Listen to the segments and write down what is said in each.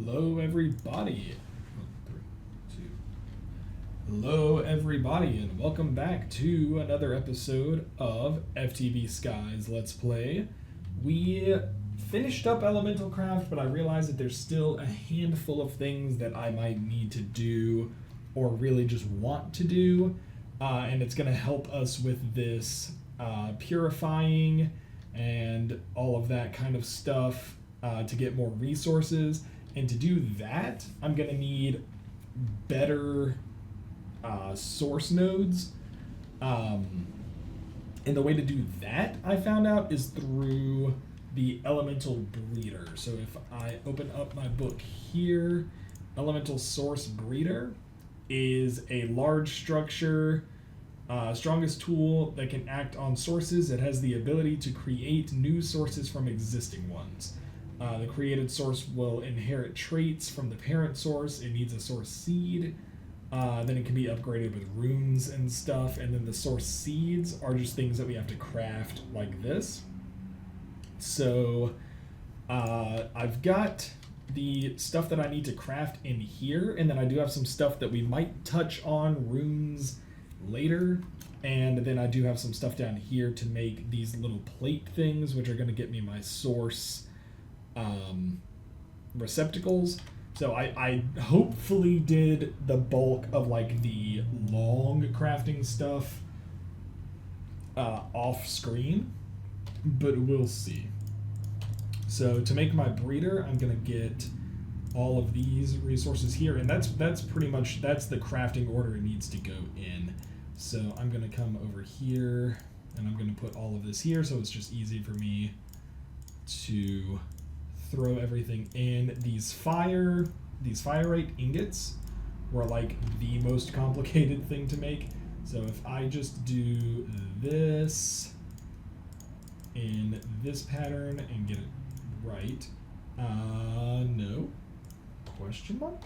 Hello, everybody. Hello, everybody, and welcome back to another episode of FTB Skies Let's Play. We finished up Elemental Craft, but I realized that there's still a handful of things that I might need to do or really just want to do, and it's going to help us with this purifying and all of that kind of stuff to get more resources. And to do that, I'm going to need better source nodes. And the way to do that, I found out, is through the Elemental Breeder. So if I open up my book here, Elemental Source Breeder is a large structure, strongest tool that can act on sources. It has the ability to create new sources from existing ones. The created source will inherit traits from the parent source. It needs a source seed. Then it can be upgraded with runes and stuff. And then the source seeds are just things that we have to craft like this. So I've got the stuff that I need to craft in here. And then I do have some stuff that we might touch on runes later. And then I do have some stuff down here to make these little plate things, which are going to get me my source receptacles. So I hopefully did the bulk of like the long crafting stuff off screen, but we'll see. So to make my breeder, I'm gonna get all of these resources here, and that's pretty much, that's the crafting order it needs to go in. So I'm gonna come over here and I'm gonna put all of this here, so it's just easy for me to throw everything in. These firite ingots were like the most complicated thing to make. So if I just do this in this pattern and get it right, no, question mark?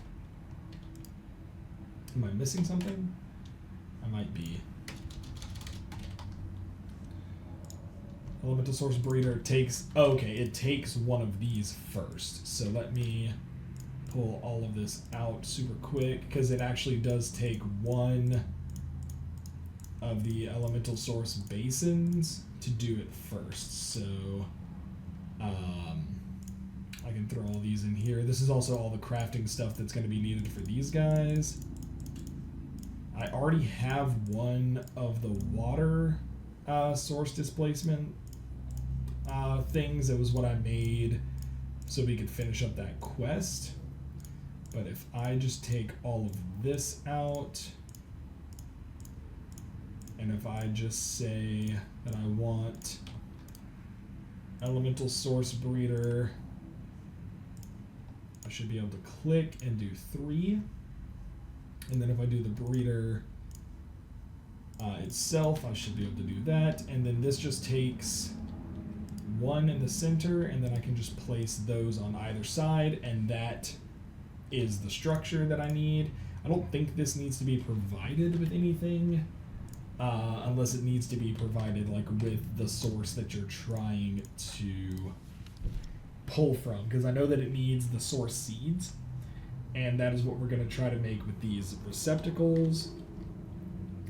Am I missing something? I might be. Elemental Source Breeder takes, okay, it takes one of these first. So let me pull all of this out super quick, because it actually does take one of the Elemental Source basins to do it first. So I can throw all these in here. This is also all the crafting stuff that's going to be needed for these guys. I already have one of the water source displacement things. It was what I made so we could finish up that quest. But if I just take all of this out, and if I just say that I want Elemental Source Breeder, I should be able to click and do 3. And then if I do the breeder itself, I should be able to do that. And then this just takes 1 in the center, and then I can just place those on either side, and that is the structure that I need. I don't think this needs to be provided with anything, unless it needs to be provided like with the source that you're trying to pull from, because I know that it needs the source seeds, and that is what we're going to try to make with these receptacles.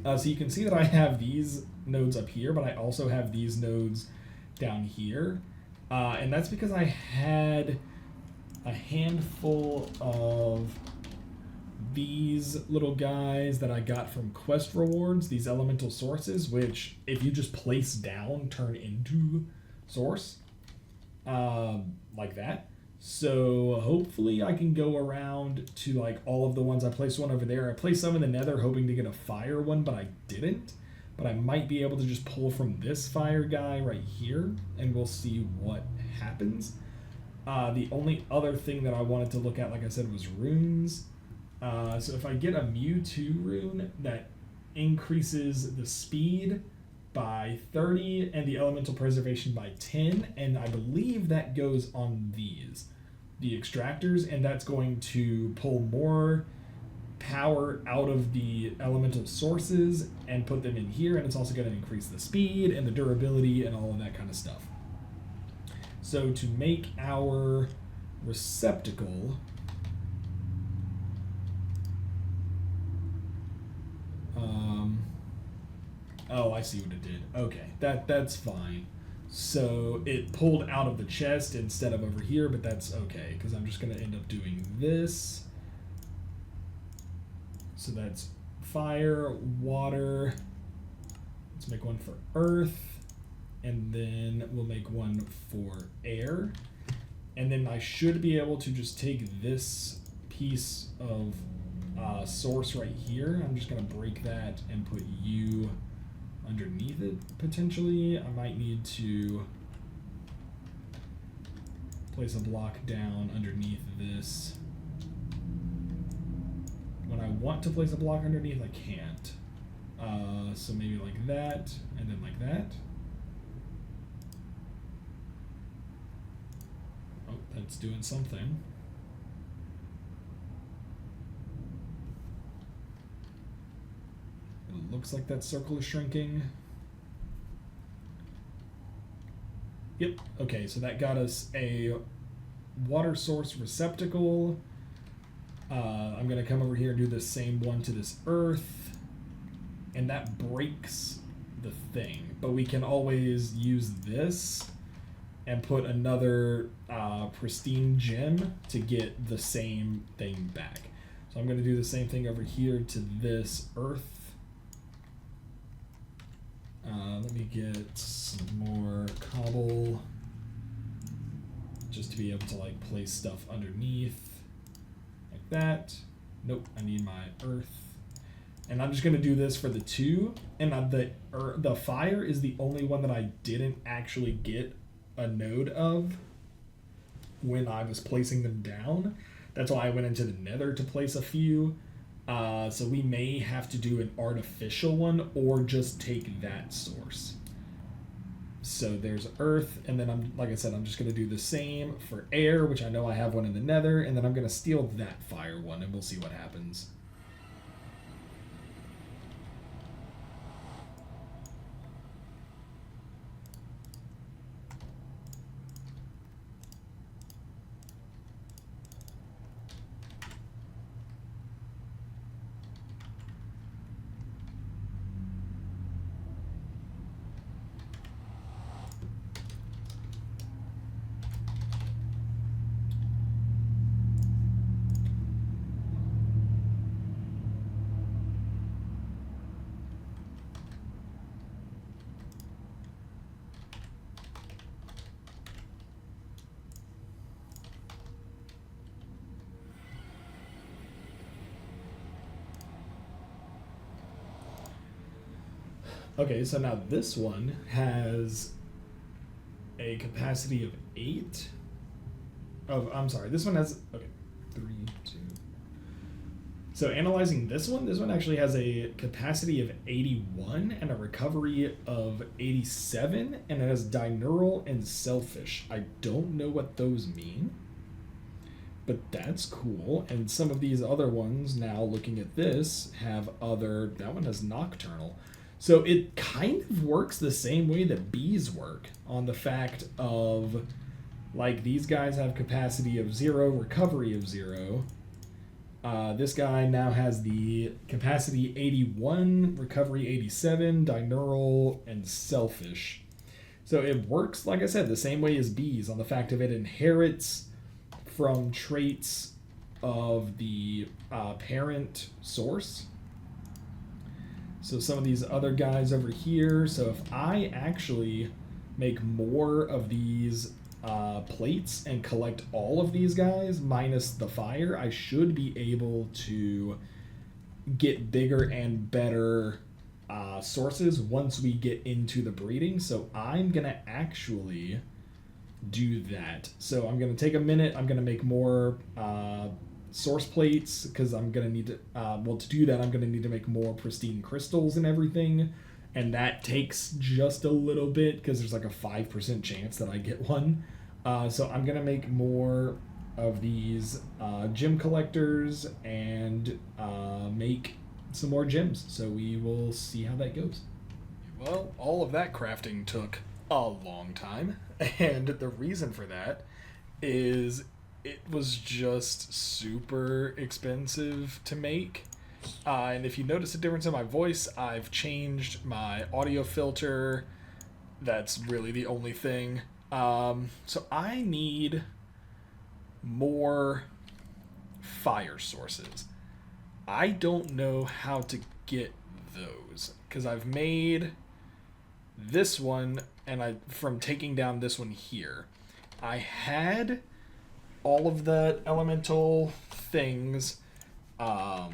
So you can see that I have these nodes up here, but I also have these nodes down here, and that's because I had a handful of these little guys that I got from quest rewards, these elemental sources, which if you just place down turn into source like that. So hopefully I can go around to like all of the ones. I placed one over there. I placed some in the nether hoping to get a fire one, but I didn't. But I might be able to just pull from this fire guy right here, and we'll see what happens. The only other thing that I wanted to look at, like I said, was runes. So if I get a Mewtwo rune that increases the speed by 30 and the elemental preservation by 10, and I believe that goes on these, the extractors, and that's going to pull more power out of the elemental sources and put them in here, and it's also going to increase the speed and the durability and all of that kind of stuff. So to make our receptacle, Oh, I see what it did. Okay, that's fine. So it pulled out of the chest instead of over here, but that's okay, because I'm just going to end up doing this. So that's fire, water. Let's make one for earth, and then we'll make one for air. And then I should be able to just take this piece of source right here. I'm just going to break that and put you underneath it, potentially. I might need to place a block down underneath this. When I want to place a block underneath, I can't. So maybe like that, and then like that. Oh, that's doing something. It looks like that circle is shrinking. Yep, okay, so that got us a water source receptacle. I'm going to come over here and do the same one to this earth, and that breaks the thing. But we can always use this and put another pristine gem to get the same thing back. So I'm going to do the same thing over here to this earth. Let me get some more cobble just to be able to like place stuff underneath like that. Nope, I need my earth. And I'm just going to do this for the two. And the fire is the only one that I didn't actually get a node of when I was placing them down. That's why I went into the nether to place a few. So we may have to do an artificial one or just take that source. So there's earth, and then like I said, I'm just going to do the same for air, which I know I have one in the nether, and then I'm going to steal that fire one, and we'll see what happens. Okay, so now this one has a capacity of 8. I'm sorry, this one has, okay, 3, 2. So analyzing this one actually has a capacity of 81 and a recovery of 87, and it has diurnal and selfish. I don't know what those mean, but that's cool. And some of these other ones, now looking at this, have that one has nocturnal. So it kind of works the same way that bees work, on the fact of, like, these guys have capacity of 0, recovery of 0. This guy now has the capacity 81, recovery 87, diurnal, and selfish. So it works, like I said, the same way as bees, on the fact of it inherits from traits of the parent source. So some of these other guys over here, so if I actually make more of these plates and collect all of these guys minus the fire, I should be able to get bigger and better sources once we get into the breeding. So I'm going to actually do that. So I'm going to take a minute. I'm going to make more source plates, because I'm going to need to, to do that, I'm going to need to make more pristine crystals and everything. And that takes just a little bit, because there's like a 5% chance that I get one. So I'm going to make more of these gem collectors and make some more gems. So we will see how that goes. Well, all of that crafting took a long time. And the reason for that is it was just super expensive to make. And if you notice a difference in my voice, I've changed my audio filter. That's really the only thing. So I need more fire sources. I don't know how to get those because I've made this one and from taking down this one here. I had all of the elemental things. I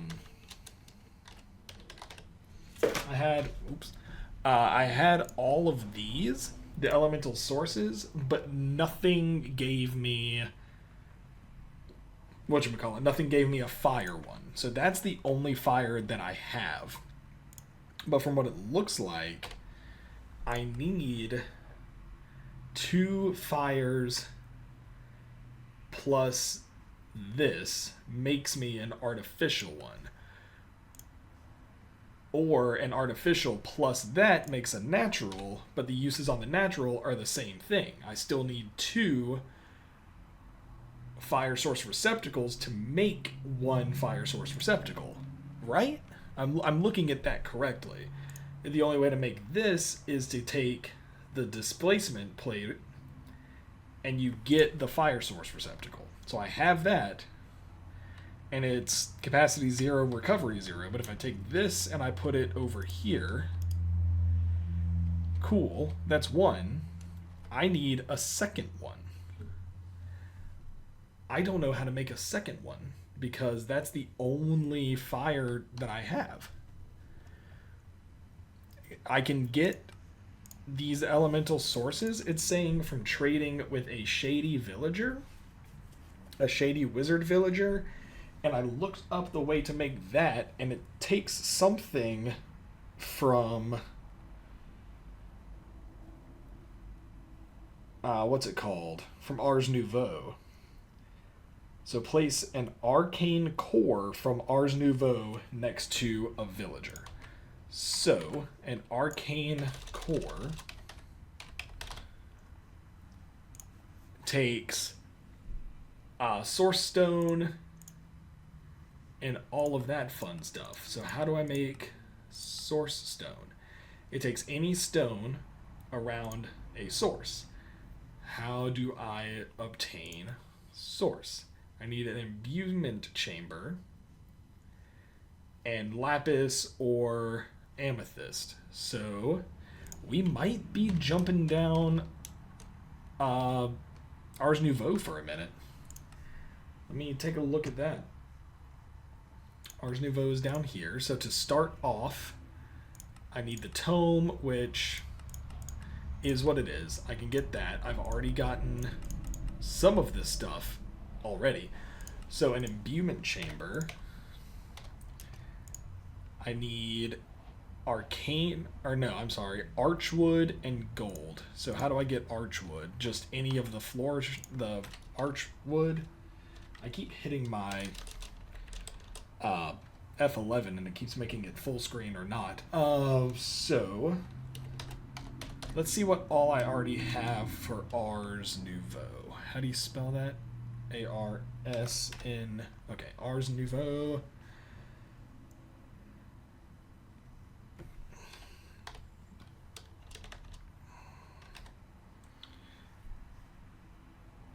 had all of these, the elemental sources, but nothing gave me nothing gave me a fire one. So that's the only fire that I have. But from what it looks like, I need 2 fires plus this makes me an artificial one. Or an artificial plus that makes a natural, but the uses on the natural are the same thing. I still need 2 fire source receptacles to make 1 fire source receptacle, right? I'm looking at that correctly. The only way to make this is to take the displacement plate and you get the fire source receptacle. So I have that, and it's capacity 0, recovery 0. But if I take this and I put it over here, cool, that's 1. I need a second one. I don't know how to make a second one because that's the only fire that I have. I can get these elemental sources, it's saying, from trading with a shady villager, a shady wizard villager, and I looked up the way to make that, and it takes something from what's it called? From Ars Nouveau. So place an arcane core from Ars Nouveau next to a villager. So an arcane core takes source stone and all of that fun stuff. So how do I make source stone? It takes any stone around a source. How do I obtain source? I need an imbuement chamber and lapis or amethyst. So we might be jumping down Ars Nouveau for a minute. Let me take a look at that. Ars Nouveau is down here. So to start off, I need the tome, which is what it is. I can get that. I've already gotten some of this stuff already. So an imbuement chamber. I need archwood and gold. So how do I get archwood? Just any of the floors, the archwood. I keep hitting my F11 and it keeps making it full screen or not. So let's see what all I already have for Ars Nouveau. How do you spell that? A-R-S-N. Okay, Ars Nouveau.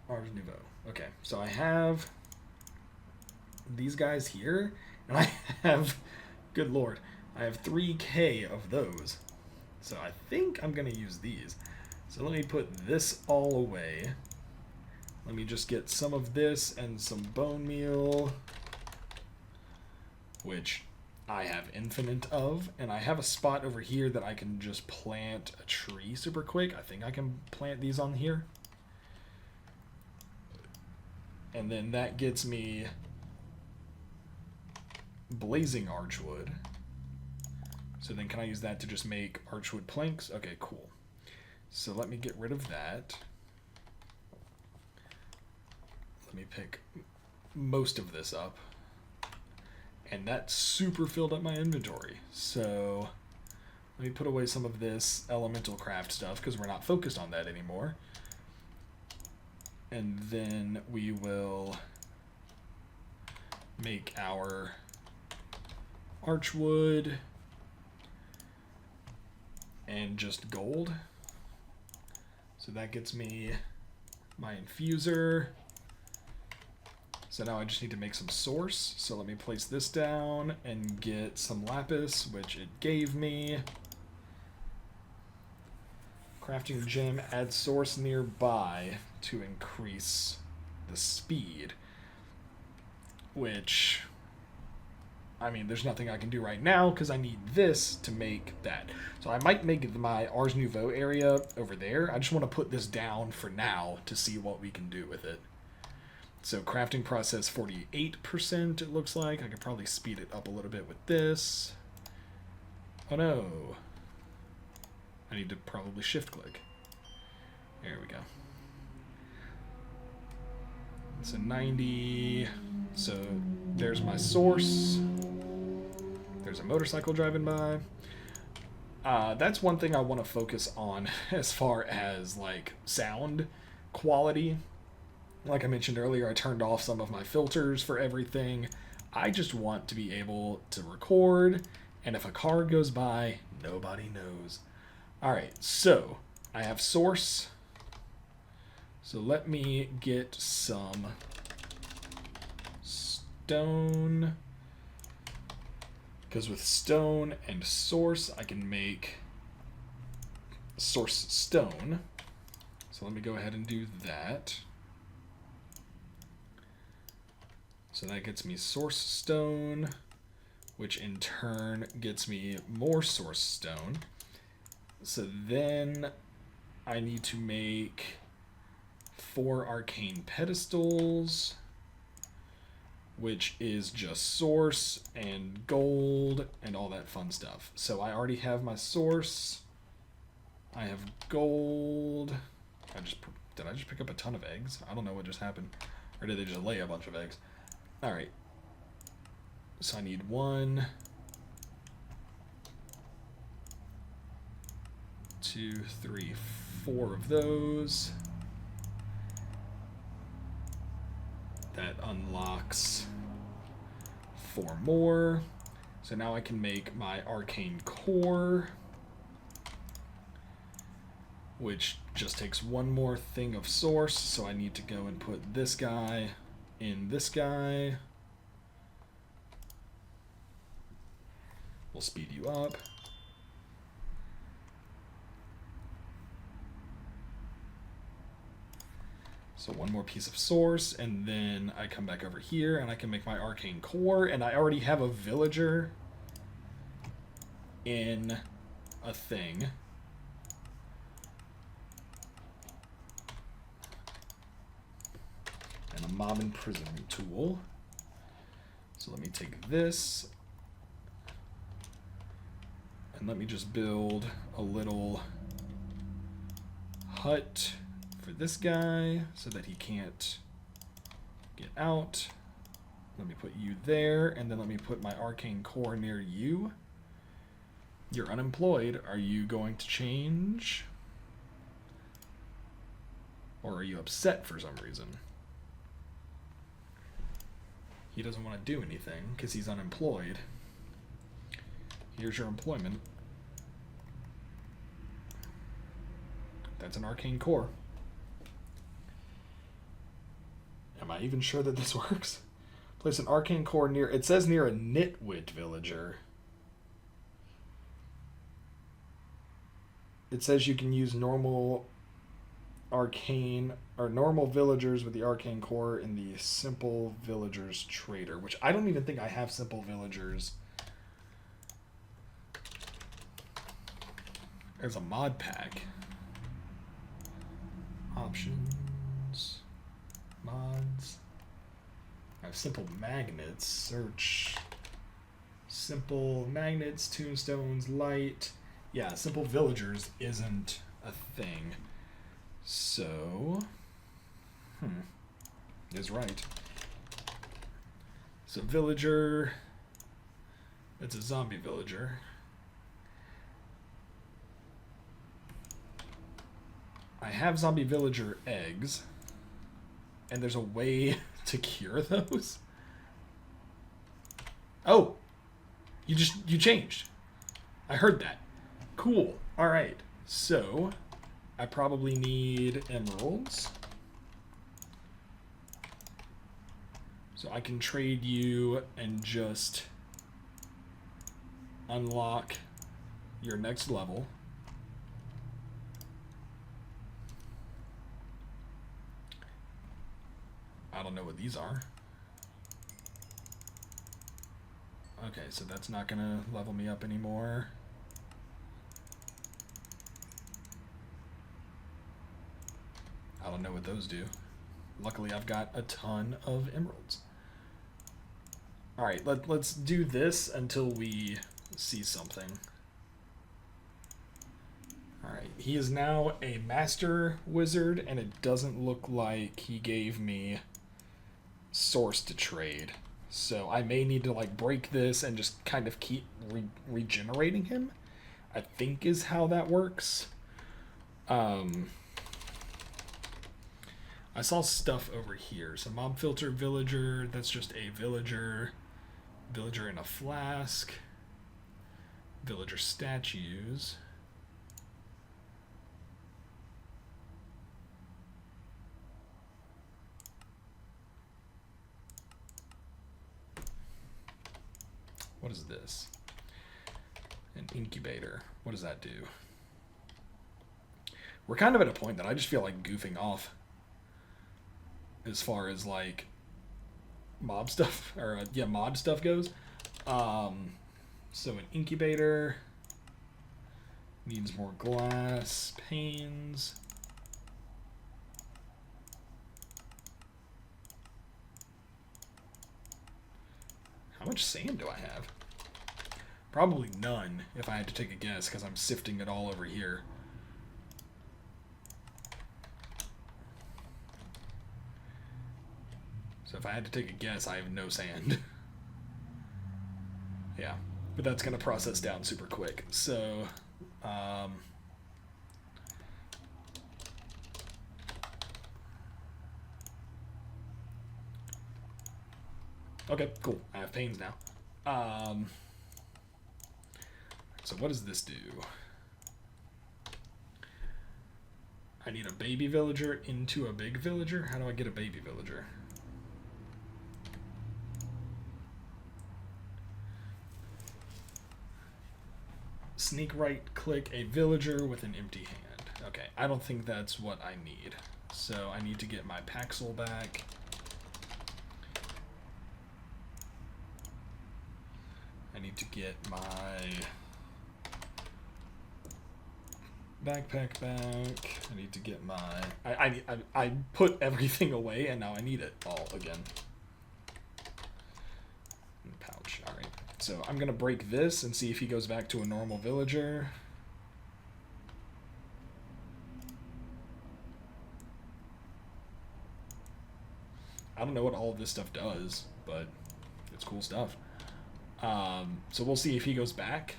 Ars Nouveau. Okay, so I have these guys here, and I have, good lord, I have 3K of those. So I think I'm going to use these. So let me put this all away. Let me just get some of this and some bone meal, which I have infinite of. And I have a spot over here that I can just plant a tree super quick. I think I can plant these on here. And then that gets me blazing archwood. So then can I use that to just make archwood planks? Okay, cool. So let me get rid of that. Let me pick most of this up. And that super filled up my inventory. So let me put away some of this elemental craft stuff because we're not focused on that anymore. And then we will make our archwood and just gold. So that gets me my infuser. So now I just need to make some source. So let me place this down and get some lapis, which it gave me. Crafting gem, add source nearby to increase the speed. Which, I mean, there's nothing I can do right now because I need this to make that. So I might make my Ars Nouveau area over there. I just want to put this down for now to see what we can do with it. So crafting process 48%, it looks like. I could probably speed it up a little bit with this. Oh no. I need to probably shift click. There we go. It's a 90. So there's my source. There's a motorcycle driving by. That's one thing I want to focus on as far as like sound quality. Like I mentioned earlier, I turned off some of my filters for everything. I just want to be able to record, and if a car goes by, nobody knows. Alright, so I have source. So let me get some stone. Because with stone and source, I can make source stone. So let me go ahead and do that. So that gets me source stone, which in turn gets me more source stone. So then I need to make 4 arcane pedestals, which is just source and gold and all that fun stuff. So I already have my source. I have gold. Did I just pick up a ton of eggs? I don't know what just happened. Or did they just lay a bunch of eggs? Alright. So I need 1, 2, 3, 4 of those. That unlocks 4 more. So now I can make my arcane core, which just takes 1 more thing of source. So I need to go and put this guy in this guy. We'll speed you up. So 1 more piece of source, and then I come back over here and I can make my arcane core, and I already have a villager in a thing. And a mob imprisonment tool. So let me take this and let me just build a little hut for this guy so that he can't get out. Let me put you there, and then let me put my arcane core near you. You're unemployed. Are you going to change? Or are you upset for some reason? He doesn't want to do anything because he's unemployed. Here's your employment. That's an arcane core. Am I even sure that this works? Place an arcane core near... It says near a nitwit villager. It says you can use normal arcane... or normal villagers with the arcane core in the simple villagers trader, which I don't even think I have simple villagers as a mod pack. Options, mods. I have simple magnets. Search simple magnets, tombstones, light. Yeah, simple villagers isn't a thing. So, is right. So villager, it's a zombie villager. I have zombie villager eggs, and there's a way to cure those. Oh, You changed. I heard that. Cool. All right. So I probably need emeralds. So I can trade you and just unlock your next level. I don't know what these are. Okay, so that's not gonna level me up anymore. I don't know what those do. Luckily, I've got a ton of emeralds. All right, let's do this until we see something. All right, he is now a master wizard, and it doesn't look like he gave me source to trade. So I may need to like break this and just kind of keep regenerating him, I think is how that works. I saw stuff over here. So mob filter villager, that's just a villager. Villager in a flask. Villager statues. What is this? An incubator. What does that do? We're kind of at a point that I just feel like goofing off as far as like mob stuff or mod stuff goes. So an incubator needs more glass panes. How much sand do I have? Probably none, if I had to take a guess, because I'm sifting it all over here. So if I had to take a guess, I have no sand. Yeah, but that's going to process down super quick. So, okay, cool. I have panes now. So what does this do? I need a baby villager into a big villager. How do I get a baby villager? Sneak right click a villager with an empty hand. Okay, I don't think that's what I need. So I need to get my Paxel back. I need to get my backpack back. I need to get my... I put everything away and now I need it all again. Pouch, alright. So I'm going to break this and see if he goes back to a normal villager. I don't know what all of this stuff does, but it's cool stuff. So we'll see if he goes back.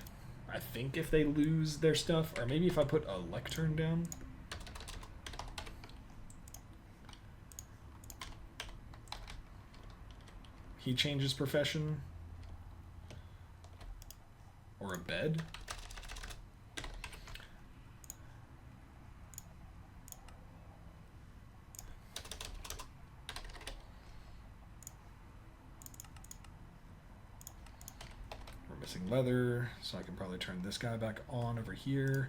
I think if they lose their stuff, or maybe if I put a lectern down. He changes profession. Or a bed. We're missing leather, so I can probably turn this guy back on over here.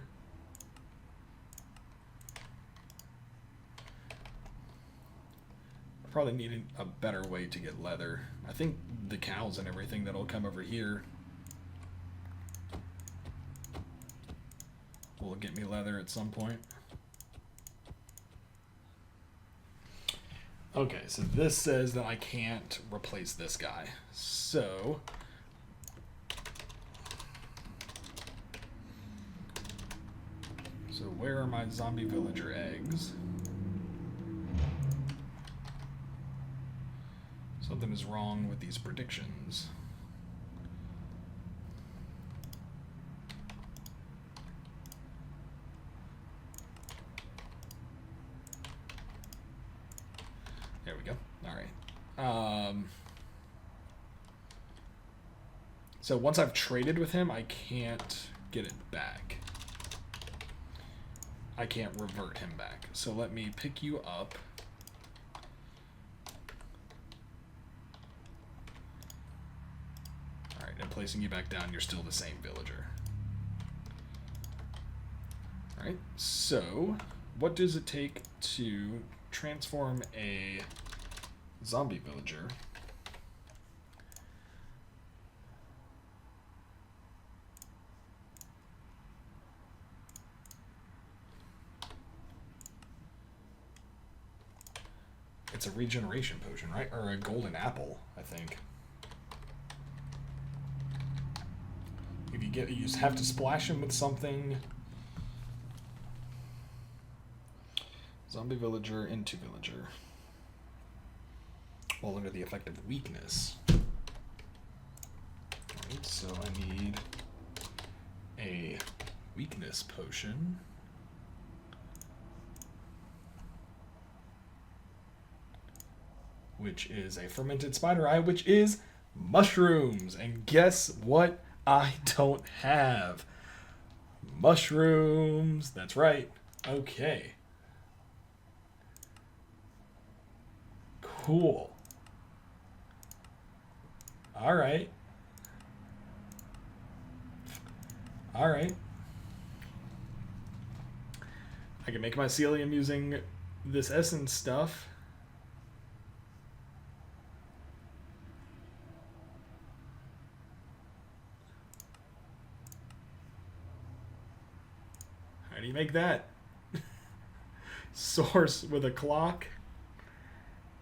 I probably need a better way to get leather. I think the cows and everything that'll come over here will get me leather at some point. Okay, so this says that I can't replace this guy. So where are my zombie villager eggs? Something is wrong with these predictions. There we go. All right. So once I've traded with him, I can't get it back. I can't revert him back. So let me pick you up. Alright, and placing you back down, you're still the same villager. Alright, so what does it take to transform a zombie villager It's a regeneration potion, right? Or a golden apple, I think. If you get, you just have to splash him with something. Zombie villager into villager. While under the effect of weakness. Alright, so I need a weakness potion. Which is a fermented spider eye, which is mushrooms. And guess what I don't have? Mushrooms. That's right. Okay. Cool. All right. All right. I can make mycelium using this essence stuff. How do you make that? Source with a clock,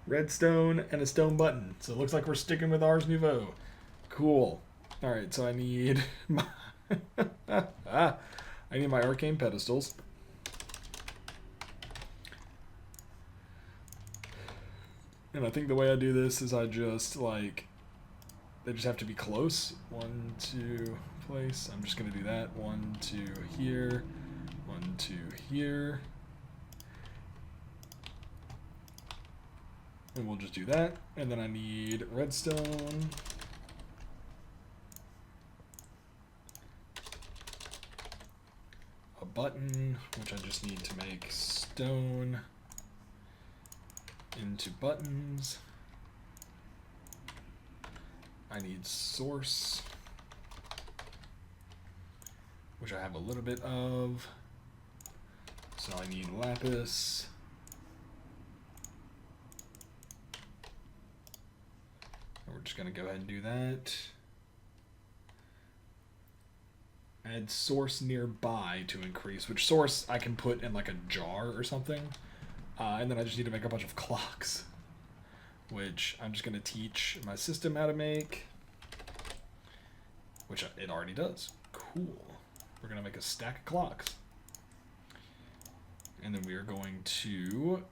redstone, and a stone button. So it looks like we're sticking with Ars Nouveau. Cool. Alright, so I need my I need my arcane pedestals. And I think the way I do this is I just like, they just have to be close. 1, 2, place. I'm just gonna do that. 1, 2 here. 1, 2 here. And we'll just do that. And then I need redstone. A button, which I just need to make stone into buttons. I need source, which I have a little bit of. So I need lapis. And we're just going to go ahead and do that. Add source nearby to increase, which source I can put in like a jar or something. And then I just need to make a bunch of clocks, which I'm just going to teach my system how to make, which it already does. Cool. We're going to make a stack of clocks. And then we are going to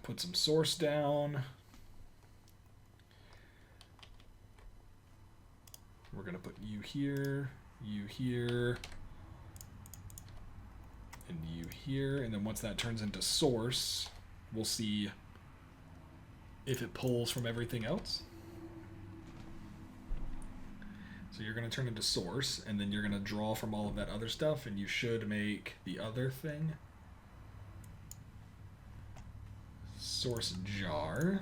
put some source down. We're going to put you here, and you here. And then once that turns into source, we'll see if it pulls from everything else. So you're going to turn into source, and then you're going to draw from all of that other stuff, and you should make the other thing. Source jar.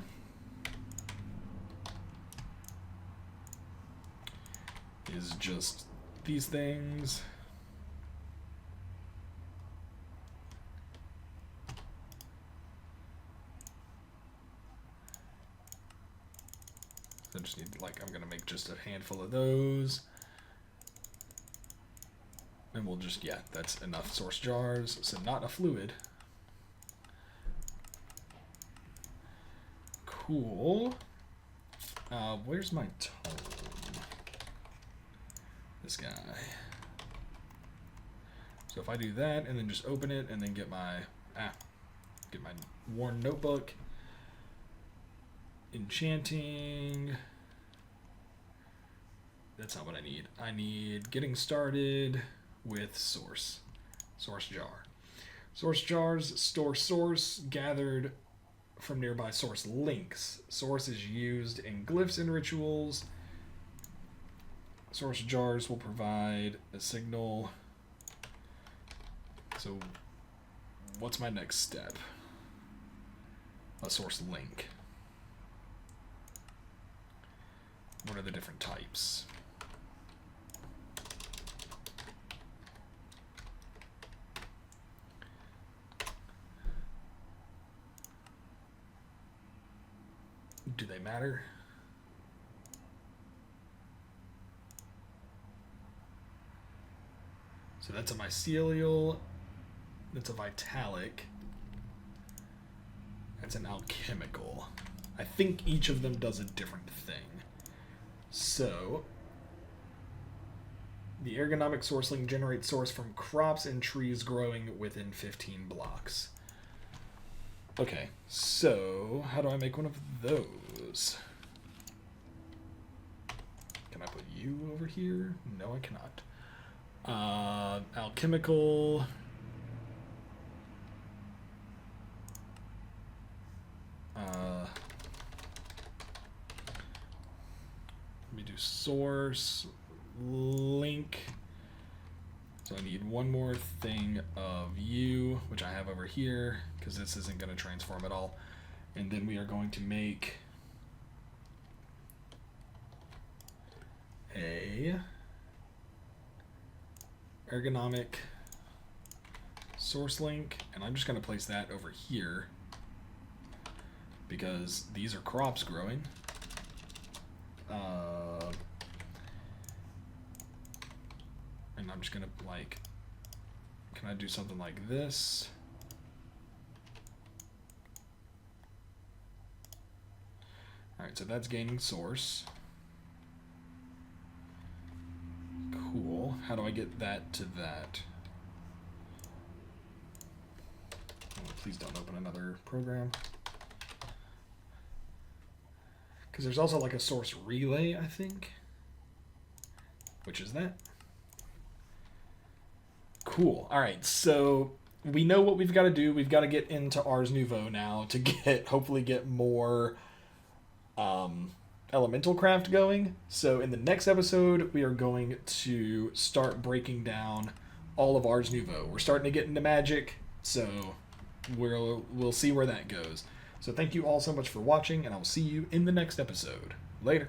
Is just these things. I just need, like, I'm going to make just a handful of those. And we'll just, yeah, that's enough source jars. So not a fluid. Cool. Where's my tome? This guy. So if I do that and then just open it and then get my worn notebook. Enchanting. That's not what I need. I need getting started with source. Source jar. Source jars store source gathered from nearby source links. Source is used in glyphs and rituals Source jars will provide a signal. So what's my next step? A source link. What are the different types? Do they matter? So that's a mycelial, that's a vitalic, that's an alchemical. I think each of them does a different thing. So, the ergonomic source link generates source from crops and trees growing within 15 blocks. Okay, so how do I make one of those? Can I put you over here? No, I cannot. Alchemical. Let me do source link. So I need one more thing of you, which I have over here, because this isn't going to transform at all. And then we are going to make a ergonomic source link, and I'm just going to place that over here because these are crops growing. And I'm just going to, like, can I do something like this? Alright, so that's gaining source. Cool. How do I get that to that? Oh, please don't open another program. Because there's also like a source relay, I think. Which is that? Cool. Alright, so we know what we've got to do. We've got to get into Ars Nouveau now to hopefully get more elemental craft going. So in the next episode, we are going to start breaking down all of Ars Nouveau. We're starting to get into magic, so we'll see where that goes. So thank you all so much for watching, and I will see you in the next episode. Later.